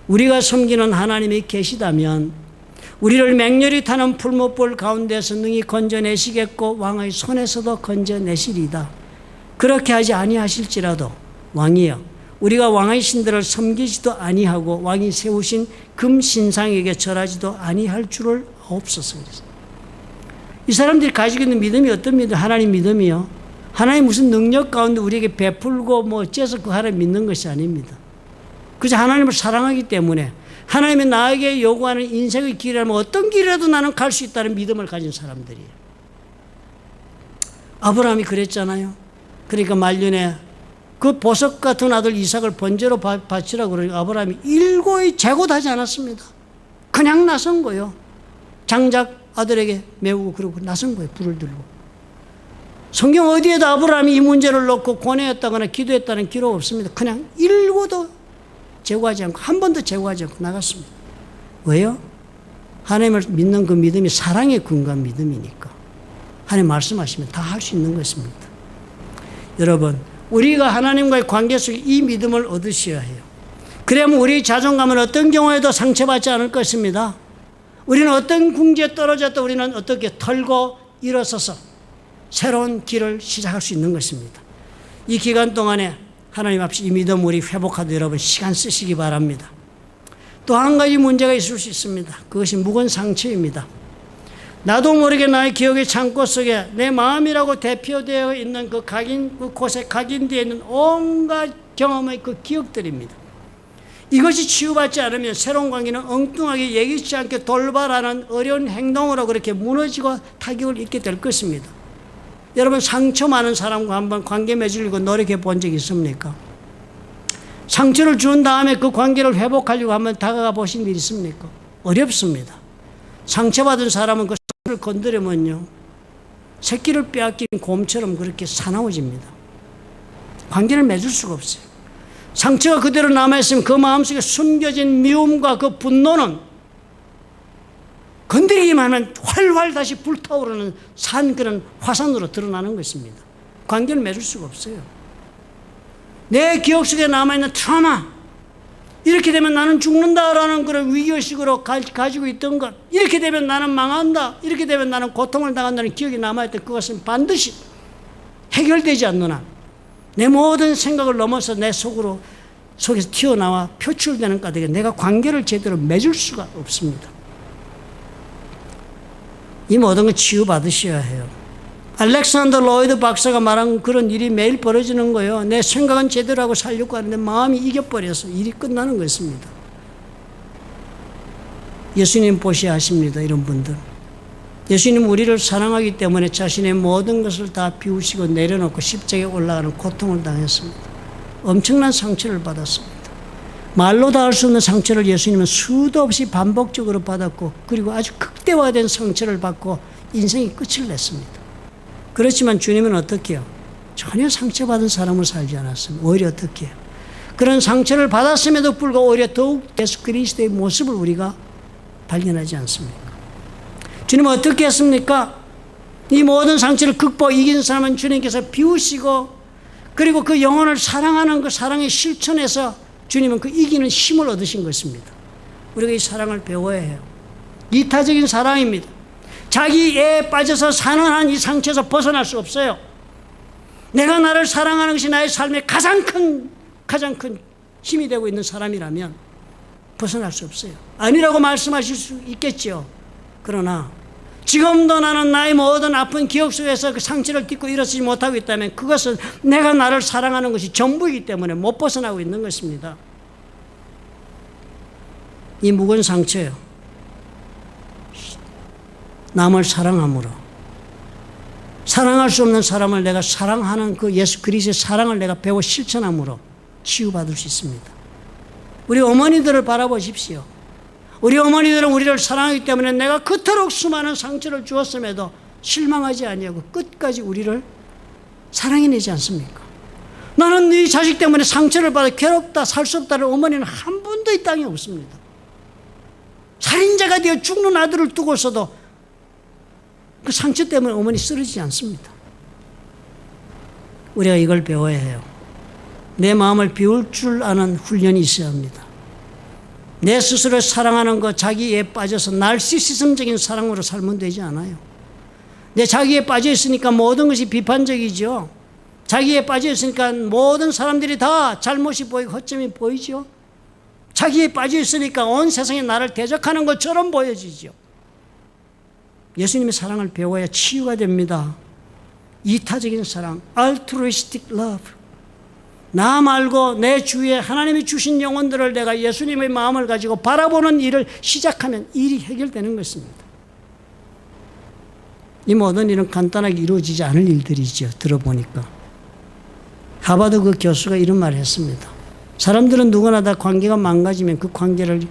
우리가 섬기는 하나님이 계시다면 우리를 맹렬히 타는 풀무불 가운데서 능히 건져내시겠고 왕의 손에서도 건져내시리이다. 그렇게 하지 아니하실지라도 왕이여, 우리가 왕의 신들을 섬기지도 아니하고 왕이 세우신 금신상에게 절하지도 아니할 줄을 아옵소서. 이 사람들이 가지고 있는 믿음이 어떤 믿음? 하나님 믿음이요. 하나님 무슨 능력 가운데 우리에게 베풀고 뭐 어째서 그 하나님 믿는 것이 아닙니다. 그저 하나님을 사랑하기 때문에 하나님이 나에게 요구하는 인생의 길이라면 어떤 길이라도 나는 갈 수 있다는 믿음을 가진 사람들이에요. 아브라함이 그랬잖아요. 그러니까 말년에 그 보석 같은 아들 이삭을 번제로 바치라고 그러니까 아브라함이 일고의 재고도 하지 않았습니다. 그냥 나선 거예요. 장작 아들에게 메우고 그러고 나선 거예요. 불을 들고. 성경 어디에도 아브라함이 이 문제를 놓고 권해했다거나 기도했다는 기록 없습니다. 그냥 일고도 제거하지 않고 한 번도 제거하지 않고 나갔습니다. 왜요? 하나님을 믿는 그 믿음이 사랑에 근거한 믿음이니까. 하나님 말씀하시면 다 할 수 있는 것입니다. 여러분, 우리가 하나님과의 관계 속에 이 믿음을 얻으셔야 해요. 그러면 우리의 자존감은 어떤 경우에도 상처받지 않을 것입니다. 우리는 어떤 궁지에 떨어졌다 우리는 어떻게 털고 일어서서 새로운 길을 시작할 수 있는 것입니다. 이 기간 동안에 하나님 앞에 이 믿음 우리 회복하도록 여러분 시간 쓰시기 바랍니다. 또 한 가지 문제가 있을 수 있습니다. 그것이 묵은 상처입니다. 나도 모르게 나의 기억의 창고 속에 내 마음이라고 대표되어 있는 그 곳에 각인되어 있는 온갖 경험의 그 기억들입니다. 이것이 치유받지 않으면 새로운 관계는 엉뚱하게 예기치 않게 돌발하는 어려운 행동으로 그렇게 무너지고 타격을 입게 될 것입니다. 여러분 상처 많은 사람과 한번 관계 맺으려고 노력해 본 적이 있습니까? 상처를 준 다음에 그 관계를 회복하려고 한번 다가가 보신 일 있습니까? 어렵습니다. 상처받은 사람은 그 손을 건드리면요 새끼를 빼앗긴 곰처럼 그렇게 사나워집니다. 관계를 맺을 수가 없어요. 상처가 그대로 남아있으면 그 마음속에 숨겨진 미움과 그 분노는 건드리기만 하면 활활 다시 불타오르는 그런 화산으로 드러나는 것입니다. 관계를 맺을 수가 없어요. 내 기억 속에 남아있는 트라우마, 이렇게 되면 나는 죽는다라는 그런 위기의식으로 가지고 있던 것, 이렇게 되면 나는 망한다, 이렇게 되면 나는 고통을 당한다는 기억이 남아있던 그것은 반드시 해결되지 않는 한 내 모든 생각을 넘어서 내 속에서 튀어나와 표출되는 까닭에 내가 관계를 제대로 맺을 수가 없습니다. 이 모든 걸 치유받으셔야 해요. 알렉산더 로이드 박사가 말한 그런 일이 매일 벌어지는 거예요. 내 생각은 제대로 하고 살려고 하는데 마음이 이겨버려서 일이 끝나는 것입니다. 예수님 보셔야 하십니다. 이런 분들. 예수님 우리를 사랑하기 때문에 자신의 모든 것을 다 비우시고 내려놓고 십자가에 올라가는 고통을 당했습니다. 엄청난 상처를 받았습니다. 말로 다 할 수 없는 상처를 예수님은 수도 없이 반복적으로 받았고 그리고 아주 극대화된 상처를 받고 인생의 끝을 냈습니다. 그렇지만 주님은 어떻게 해요? 전혀 상처받은 사람을 살지 않았습니다. 오히려 어떻게 해요? 그런 상처를 받았음에도 불구하고 오히려 더욱 예수 그리스도의 모습을 우리가 발견하지 않습니까? 주님은 어떻게 했습니까? 이 모든 상처를 극복 이긴 사람은 주님께서 비우시고 그리고 그 영혼을 사랑하는 그 사랑의 실천에서 주님은 그 이기는 힘을 얻으신 것입니다. 우리가 이 사랑을 배워야 해요. 이타적인 사랑입니다. 자기 애에 빠져서 사는 한 이 상처에서 벗어날 수 없어요. 내가 나를 사랑하는 것이 나의 삶의 가장 큰 힘이 되고 있는 사람이라면 벗어날 수 없어요. 아니라고 말씀하실 수 있겠죠. 그러나 지금도 나는 나의 모든 아픈 기억 속에서 그 상처를 딛고 일어서지 못하고 있다면 그것은 내가 나를 사랑하는 것이 전부이기 때문에 못 벗어나고 있는 것입니다. 이 묵은 상처요, 남을 사랑함으로, 사랑할 수 없는 사람을 내가 사랑하는 그 예수 그리스도의 사랑을 내가 배워 실천함으로 치유받을 수 있습니다. 우리 어머니들을 바라보십시오. 우리 어머니들은 우리를 사랑하기 때문에 내가 그토록 수많은 상처를 주었음에도 실망하지 아니하고 끝까지 우리를 사랑해내지 않습니까? 나는 네 자식 때문에 상처를 받아 괴롭다, 살 수 없다는 어머니는 한 분도 이 땅에 없습니다. 살인자가 되어 죽는 아들을 두고서도 그 상처 때문에 어머니 쓰러지지 않습니다. 우리가 이걸 배워야 해요. 내 마음을 비울 줄 아는 훈련이 있어야 합니다. 내 스스로를 사랑하는 것, 자기에 빠져서 나르시시즘적인 사랑으로 살면 되지 않아요. 내 자기에 빠져 있으니까 모든 것이 비판적이죠. 자기에 빠져 있으니까 모든 사람들이 다 잘못이 보이고 허점이 보이죠. 자기에 빠져 있으니까 온 세상이 나를 대적하는 것처럼 보여지죠. 예수님의 사랑을 배워야 치유가 됩니다. 이타적인 사랑, altruistic love. 나 말고 내 주위에 하나님이 주신 영혼들을 내가 예수님의 마음을 가지고 바라보는 일을 시작하면 일이 해결되는 것입니다. 이 모든 일은 간단하게 이루어지지 않을 일들이죠. 들어보니까. 하버드 그 교수가 이런 말을 했습니다. 사람들은 누구나 다 관계가 망가지면 그 관계를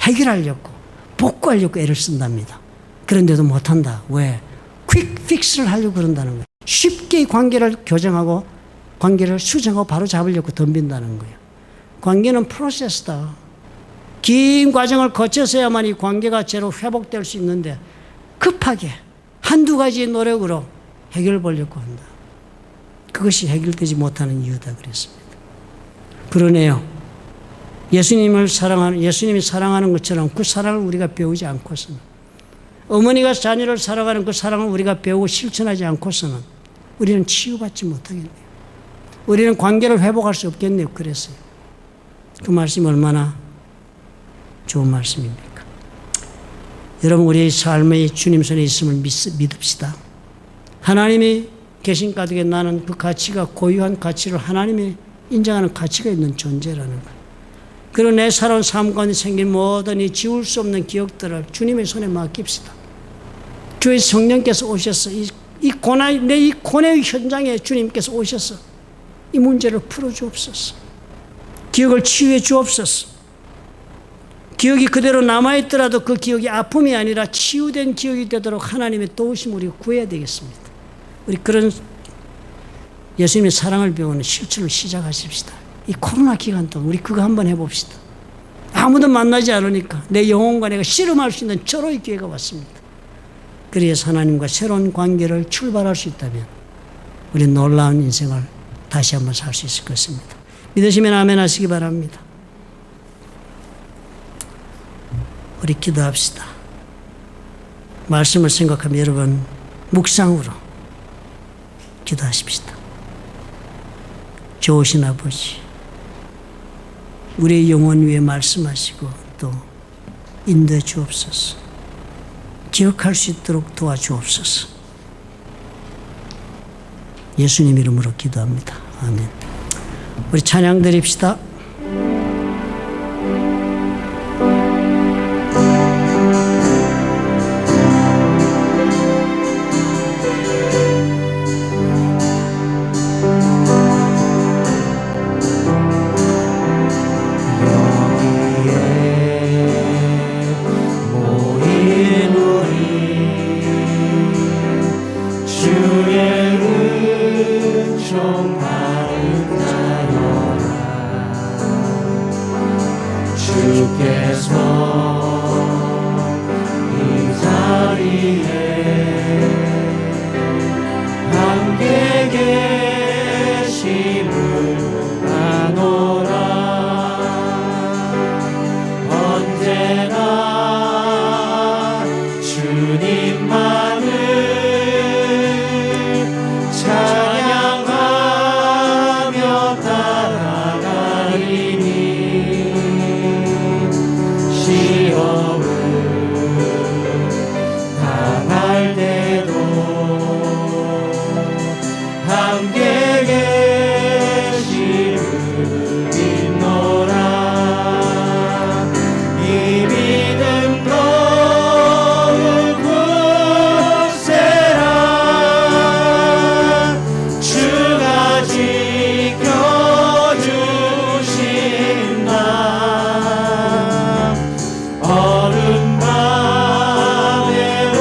해결하려고, 복구하려고 애를 쓴답니다. 그런데도 못한다. 왜? 퀵 픽스를 하려고 그런다는 거예요. 쉽게 관계를 교정하고 관계를 수정하고 바로 잡으려고 덤빈다는 거예요. 관계는 프로세스다. 긴 과정을 거쳐서야만 이 관계가 제로 회복될 수 있는데 급하게 한두 가지 노력으로 해결 보려고 한다. 그것이 해결되지 못하는 이유다 그랬습니다. 그러네요. 예수님이 사랑하는 것처럼 그 사랑을 우리가 배우지 않고서는, 어머니가 자녀를 사랑하는 그 사랑을 우리가 배우고 실천하지 않고서는 우리는 치유받지 못하겠네요. 우리는 관계를 회복할 수 없겠네요. 그랬어요. 그 말씀이 얼마나 좋은 말씀입니까? 여러분, 우리의 삶의 주님 손에 있음을 믿읍시다. 하나님이 계신 가운데 나는 그 가치가 고유한 가치를 하나님이 인정하는 가치가 있는 존재라는 거예요. 그리고 내 살아온 삶 가운데 생긴 모든 이 지울 수 없는 기억들을 주님의 손에 맡깁시다. 주의 성령께서 오셔서 이 고뇌의 현장에 주님께서 오셔서 이 문제를 풀어주옵소서. 기억을 치유해 주옵소서. 기억이 그대로 남아있더라도 그 기억이 아픔이 아니라 치유된 기억이 되도록 하나님의 도우심을 우리가 구해야 되겠습니다. 우리 그런 예수님의 사랑을 배우는 실천을 시작하십시다. 이 코로나 기간 동안 우리 그거 한번 해봅시다. 아무도 만나지 않으니까 내 영혼과 내가 씨름할 수 있는 절호의 기회가 왔습니다. 그래서 하나님과 새로운 관계를 출발할 수 있다면 우리 놀라운 인생을 다시 한번 살 수 있을 것입니다. 믿으시면 아멘 하시기 바랍니다. 우리 기도합시다. 말씀을 생각하며 여러분 묵상으로 기도하십시다. 좋으신 아버지, 우리의 영혼 위에 말씀하시고 또 인도해 주옵소서. 기억할 수 있도록 도와주옵소서. 예수님 이름으로 기도합니다. 아멘. 우리 찬양 드립시다. 언제나 두려움 당할 때도 함께 계시는 믿노라. 이 믿음 더욱 굳세라. 주가 지켜주신다. 어른 밤에도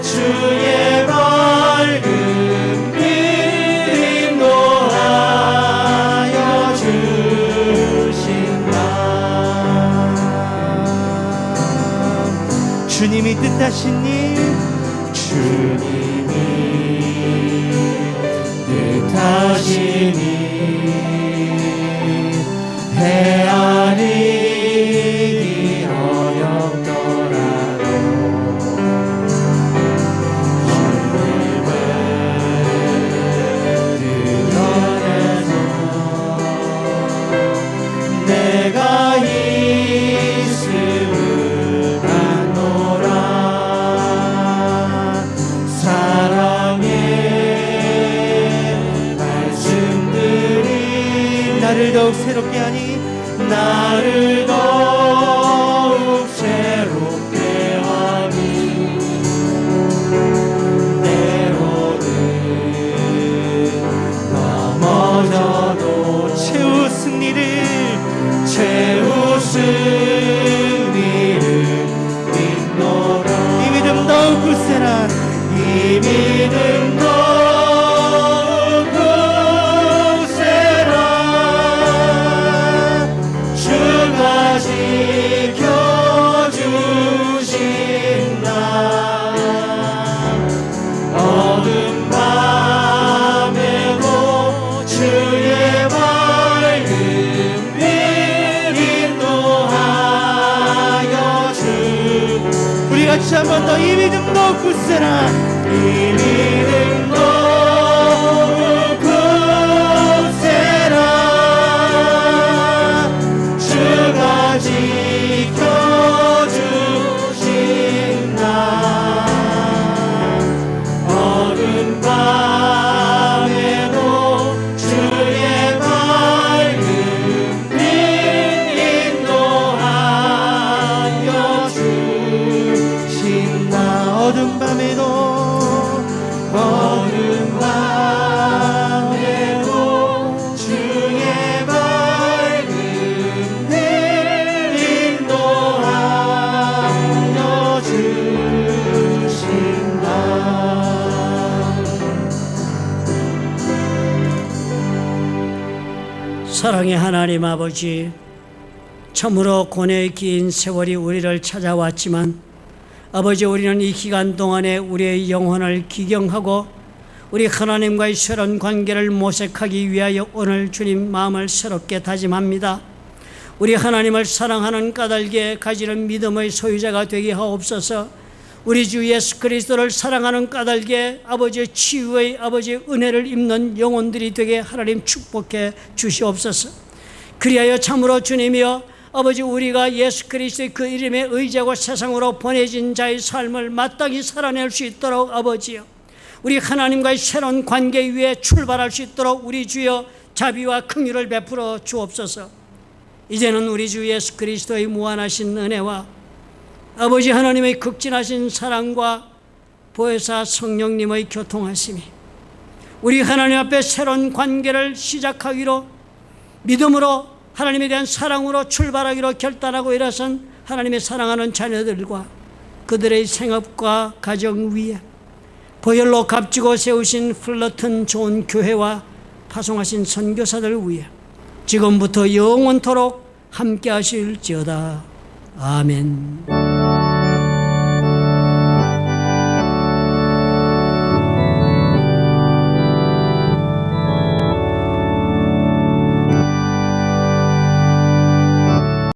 주의 밝은 빛 인도하여 주신다. 주님이 뜻하신 일, 주님이 뜻하신 일 헤아리기 어렵더라도 주님을 드러내서 내가 있음을 안노라. 사랑의 말씀들이 나를 더욱 새롭게 하니 나를 더욱 새롭게 하니 때로는 넘어져도 최후 승리를 믿노라. 이 믿음 더욱 굳세라. 이 믿음 더욱 굳세라. 주가 지켜주신다. 어두운 밤에도 주의 밝은 빛 인도하여 우리 같이 한 번 더 이 믿음 더욱 굳세라. 이 믿음 더욱 굳세라. 주가 지켜주신다. 어두운 밤에도 주의 밝은 빛 인도하여 주신다. 어두운 밤에도 주의 밝은 빛 인도하여 주신다. 사랑의 하나님 아버지, 참으로 고뇌의 긴 세월이 우리를 찾아왔지만 아버지, 우리는 이 기간 동안에 우리의 영혼을 기경하고 우리 하나님과의 새로운 관계를 모색하기 위하여 오늘 주님 마음을 새롭게 다짐합니다. 우리 하나님을 사랑하는 까닭에 가지는 믿음의 소유자가 되게 하옵소서. 우리 주 예수 그리스도를 사랑하는 까닭에 아버지의 치유의 아버지의 은혜를 입는 영혼들이 되게 하나님 축복해 주시옵소서. 그리하여 참으로 주님이여 아버지, 우리가 예수 그리스도의 그 이름에 의지하고 세상으로 보내진 자의 삶을 마땅히 살아낼 수 있도록 아버지여, 우리 하나님과의 새로운 관계 위에 출발할 수 있도록 우리 주여 자비와 긍휼을 베풀어 주옵소서. 이제는 우리 주 예수 그리스도의 무한하신 은혜와 아버지 하나님의 극진하신 사랑과 보혜사 성령님의 교통하심이 우리 하나님 앞에 새로운 관계를 시작하기로 믿음으로 하나님에 대한 사랑으로 출발하기로 결단하고 일어선 하나님의 사랑하는 자녀들과 그들의 생업과 가정 위에 보혈로 값지고 세우신 플러튼 좋은 교회와 파송하신 선교사들 위에 지금부터 영원토록 함께 하실지어다. 아멘.